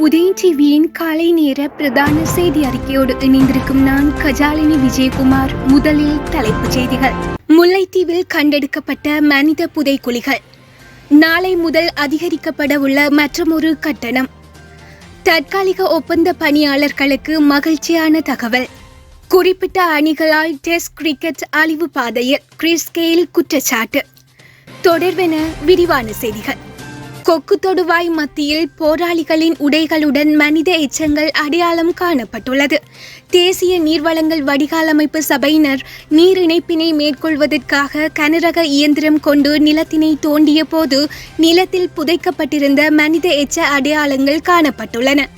உதயன் டிவியின் காலை நேர பிரதான செய்தி அறிக்கையோடு இணைந்திருக்கும் நான் கஜாலினி விஜயகுமார். முதலில் தலைப்புச் செய்திகள். முல்லைத்தீவில் கண்டெடுக்கப்பட்ட மனித புதைக்குழிகள். நாளை முதல் அதிகரிக்கப்பட உள்ள மற்றொரு கட்டணம். தற்காலிக ஒப்பந்த பணியாளர்களுக்கு மகிழ்ச்சியான தகவல். குறிப்பிட்ட அணிகளால் டெஸ்ட் கிரிக்கெட் அழிவு பாதையில். கிறிஸ் கெயில் குற்றச்சாட்டு. தொடர்வென விரிவான செய்திகள். கொக்கு தொடுவாய் மத்தியில் போராளிகளின் உடைகளுடன் மனித எச்சங்கள் அடையாளம் காணப்பட்டுள்ளது. தேசிய நீர்வளங்கள் வடிகாலமைப்பு சபையினர் நீர் இணைப்பினை மேற்கொள்வதற்காக கனரக இயந்திரம் கொண்டு நிலத்தினை தோண்டிய போது நிலத்தில் புதைக்கப்பட்டிருந்த மனித எச்ச அடையாளங்கள் காணப்பட்டுள்ளன.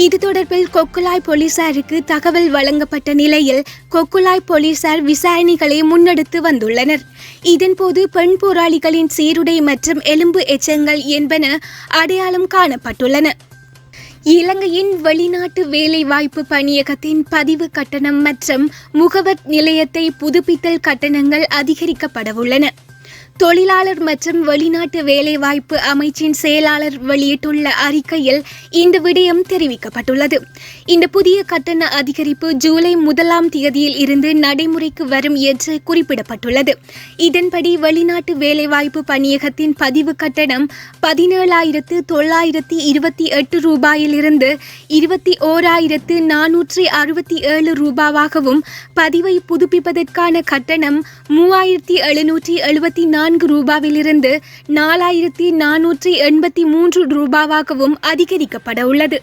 இது தொடர்பில் கொக்குலாய் போலீசாருக்கு தகவல் வழங்கப்பட்ட நிலையில் கொக்குலாய் போலீசார் விசாரணைகளை முன்னெடுத்து வந்துள்ளனர். இதன்போது பெண் போராளிகளின் சீருடை மற்றும் எலும்பு எச்சங்கள் என்பன அடையாளம் காணப்பட்டுள்ளன. இலங்கையின் வெளிநாட்டு வேலைவாய்ப்பு பணியகத்தின் பதிவு கட்டணம் மற்றும் முகவர் நிலையத்தை புதுப்பித்தல் கட்டணங்கள் அதிகரிக்கப்படவுள்ளன. தொழிலாளர் மற்றும் வெளிநாட்டு வேலைவாய்ப்பு அமைச்சின் செயலாளர் வெளியிட்டுள்ள அறிக்கையில் இந்த விடயம் தெரிவிக்கப்பட்டுள்ளது. இந்த புதிய கட்டண அதிகரிப்பு ஜூலை 1ஆம் தேதியில் இருந்து நடைமுறைக்கு வரும் என்று குறிப்பிடப்பட்டுள்ளது. இதன்படி வெளிநாட்டு வேலைவாய்ப்பு பணியகத்தின் பதிவு கட்டணம் 17,928 ரூபாயிலிருந்து 21,467 ரூபாவாகவும் பதிவை புதுப்பிப்பதற்கான கட்டணம் 3,774 ரூபாவிலிருந்து 4,483 ரூபாவாகவும் அதிகரிக்கப்பட உள்ளது.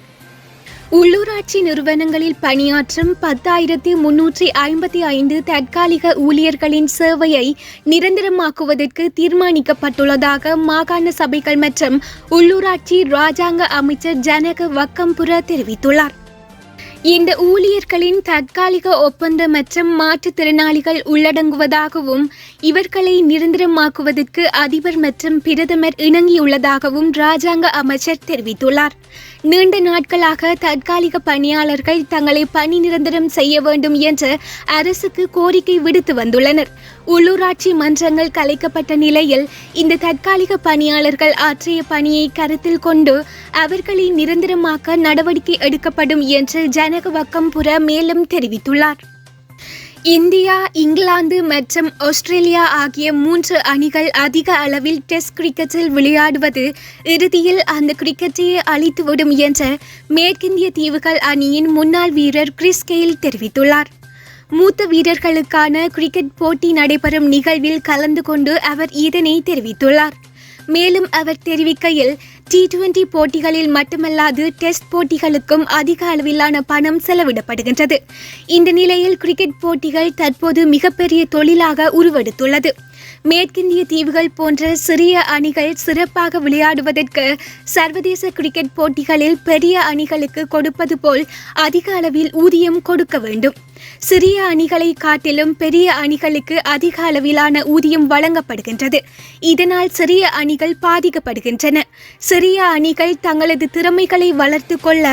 உள்ளூராட்சி நிறுவனங்களில் பணியாற்றும் 10,355 தற்காலிக ஊழியர்களின் சேவையை நிரந்தரமாக்குவதற்கு தீர்மானிக்கப்பட்டுள்ளதாக மாகாண சபைகள் மற்றும் உள்ளூராட்சி இராஜாங்க அமைச்சர் ஜனக வக்கம்புர தெரிவித்துள்ளார். இந்த ஊழியர்களின் தற்காலிக ஒப்பந்த மற்றும் மாற்றுத்திறனாளிகள் உள்ளடங்குவதாகவும் இவர்களை நிரந்தரமாக்குவதற்கு அதிபர் மற்றும் பிரதமர் இணங்கியுள்ளதாகவும் இராஜாங்க அமைச்சர் தெரிவித்துள்ளார். நீண்ட நாட்களாக தற்காலிக பணியாளர்கள் தங்களை பணி நிரந்தரம் செய்ய வேண்டும் என்று அரசுக்கு கோரிக்கை விடுத்து வந்துள்ளனர். உள்ளூராட்சி மன்றங்கள் கலைக்கப்பட்ட நிலையில் இந்த தற்காலிக பணியாளர்கள் ஆற்றிய பணியை கருத்தில் கொண்டு அவர்களை நிரந்தரமாக்க நடவடிக்கை எடுக்கப்படும் என்று ஜனக வக்கம்புர மேலும் தெரிவித்துள்ளார். இந்தியா, இங்கிலாந்து மற்றும் ஆஸ்திரேலியா ஆகிய 3 அணிகள் அதிக அளவில் டெஸ்ட் கிரிக்கெட்டில் விளையாடுவது இறுதியில் அந்த கிரிக்கெட்டையே அழித்துவிடும் என்று மேற்கிந்திய தீவுகள் அணியின் முன்னாள் வீரர் கிறிஸ் கெயில் தெரிவித்துள்ளார். மூத்த வீரர்களுக்கான கிரிக்கெட் போட்டி நடைபெறும் நிகழ்வில் கலந்து கொண்டு அவர் இதனை தெரிவித்துள்ளார். மேலும் அவர் தெரிவிக்கையில், T20 போட்டிகளில் மட்டுமல்லாது டெஸ்ட் போட்டிகளுக்கும் அதிக அளவிலான பணம் செலவிடப்படுகின்றது. இந்த நிலையில் கிரிக்கெட் போட்டிகள் தற்போது மிகப்பெரிய தொழிலாக உருவெடுத்துள்ளது. மேற்கிந்திய தீவுகள் போன்ற சிறிய அணிகள் சிறப்பாக விளையாடுவதற்கு சர்வதேச கிரிக்கெட் போட்டிகளில் பெரிய அணிகளுக்கு கொடுப்பது போல் அதிக அளவில் ஊதியம் கொடுக்க வேண்டும். சிறிய அணிகளை காட்டிலும் பெரிய அணிகளுக்கு அதிக அளவிலான ஊதியம் வழங்கப்படுகின்றது. இதனால் சிறிய அணிகள் பாதிக்கப்படுகின்றன. சிறிய அணிகள் தங்களது திறமைகளை வளர்த்து கொள்ள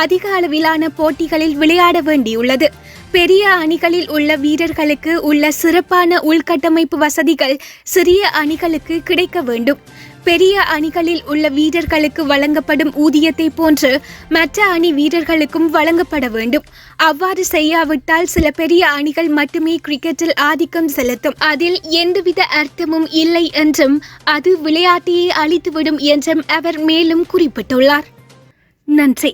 அதிக அளவிலான போட்டிகளில் விளையாட வேண்டியுள்ளது. பெரிய அணிகளில் உள்ள வீரர்களுக்கு உள்ள சிறப்பான உள்கட்டமைப்பு வசதிகள் சிறிய அணிகளுக்கு கிடைக்க வேண்டும். பெரிய அணிகளில் உள்ள வீரர்களுக்கு வழங்கப்படும் ஊதியத்தை போன்று மற்ற அணி வீரர்களுக்கும் வழங்கப்பட வேண்டும். அவ்வாறு செய்யாவிட்டால் சில பெரிய அணிகள் மட்டுமே கிரிக்கெட்டில் ஆதிக்கம் செலுத்தும். அதில் எந்தவித அர்த்தமும் இல்லை என்றும் அது விளையாட்டையே அழித்துவிடும் என்றும் அவர் மேலும் குறிப்பிட்டுள்ளார். நன்றி.